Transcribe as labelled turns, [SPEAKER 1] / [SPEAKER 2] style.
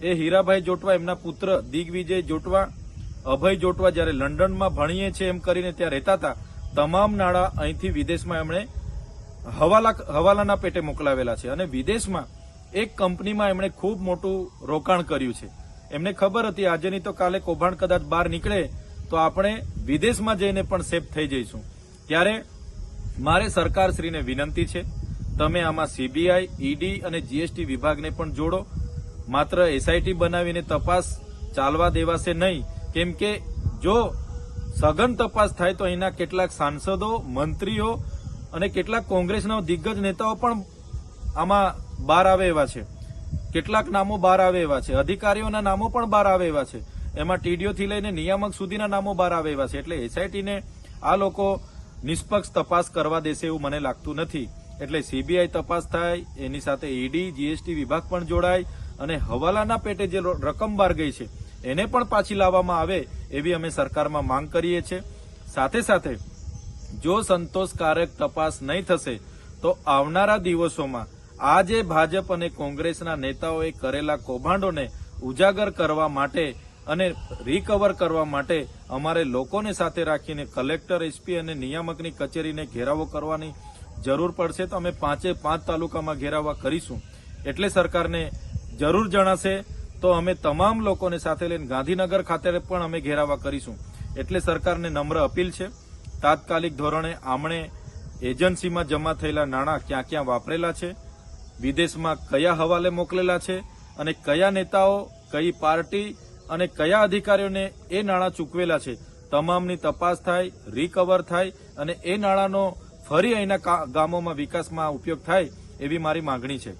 [SPEAKER 1] એ હીરાભાઈ જોટવા, એમના પુત્ર દિગ્વિજય જોટવા, અભય જોટવા જ્યારે લંડનમાં ભણીએ છે એમ કરીને ત્યાં રહેતા હતા, તમામ નાણાં અહીંથી વિદેશમાં એમણે હવાલાના પેટે મોકલાવેલા છે. અને વિદેશમાં એક કંપનીમાં એમણે ખૂબ મોટું રોકાણ કર્યું છે. એમને ખબર હતી આજે નહીં તો કાલે કૌભાંડ કદાચ બહાર નીકળે તો આપણે વિદેશમાં જઈને પણ સેફ થઈ જઈશું. ત્યારે મારે સરકારશ્રીને વિનંતી છે, તમે આમાં સીબીઆઈ, ઈડી અને જીએસટી વિભાગને પણ જોડો. માત્ર એસઆઈટી બનાવીને તપાસ ચાલવા દેવાશે નહીં, કેમ કે જો સઘન તપાસ થાય તો અહીંના કેટલાક સાંસદો, મંત્રીઓ અને કેટલાક કોંગ્રેસના દિગ્ગજ નેતાઓ પણ આમાં બહાર આવે એવા છે. કેટલાક નામો બહાર આવે એવા છે, અધિકારીઓના નામો પણ બહાર આવે એવા છે. એમાં ટીડીઓથી લઈને નિયામક સુધીના નામો બહાર આવે એવા છે. એટલે એસઆઈટીને આ લોકો નિષ્પક્ષ તપાસ કરવા દેશે એવું મને લાગતું નથી. એટલે સીબીઆઈ તપાસ થાય, એની સાથે ઈડી, જીએસટી વિભાગ પણ જોડાય અને હવાલાના પેટે જે રકમ બહાર ગઈ છે એને પણ પાછી લાવવામાં આવે એવી અમે સરકારમાં માંગ કરીએ છીએ. સાથે સાથે જો સંતોષકારક તપાસ નહીં થશે તો આવનારા દિવસોમાં આ જે ભાજપ અને કોંગ્રેસના નેતાઓએ કરેલા કૌભાંડોને ઉજાગર કરવા માટે અને રિકવર કરવા માટે અમારે લોકોને સાથે રાખીને કલેક્ટર, એસપી અને નિયામકની કચેરીને ઘેરાવો કરવાની જરૂર પડશે. તો અમે 5 તાલુકામાં ઘેરાવા કરીશું. એટલે સરકારને જરૂર જણાશે તો અમે તમામ લોકોને સાથે લઈને ગાંધીનગર ખાતે પણ અમે ઘેરાવા કરીશું. એટલે સરકારને નમ્ર અપીલ છે, તાત્કાલિક ધોરણે આમણે એજન્સીમાં જમા થયેલા નાણાં ક્યાં ક્યાં વાપરેલા છે, વિદેશમાં કયા હવાલે મોકલેલા છે અને કયા નેતાઓ, કઈ પાર્ટી અને કયા અધિકારીઓને એ નાણાં ચૂકવેલા છે, તમામની તપાસ થાય, રિકવર થાય અને એ નાણાંનો ફરી અહીંના ગામોમાં વિકાસમાં ઉપયોગ થાય એવી મારી માંગણી છે.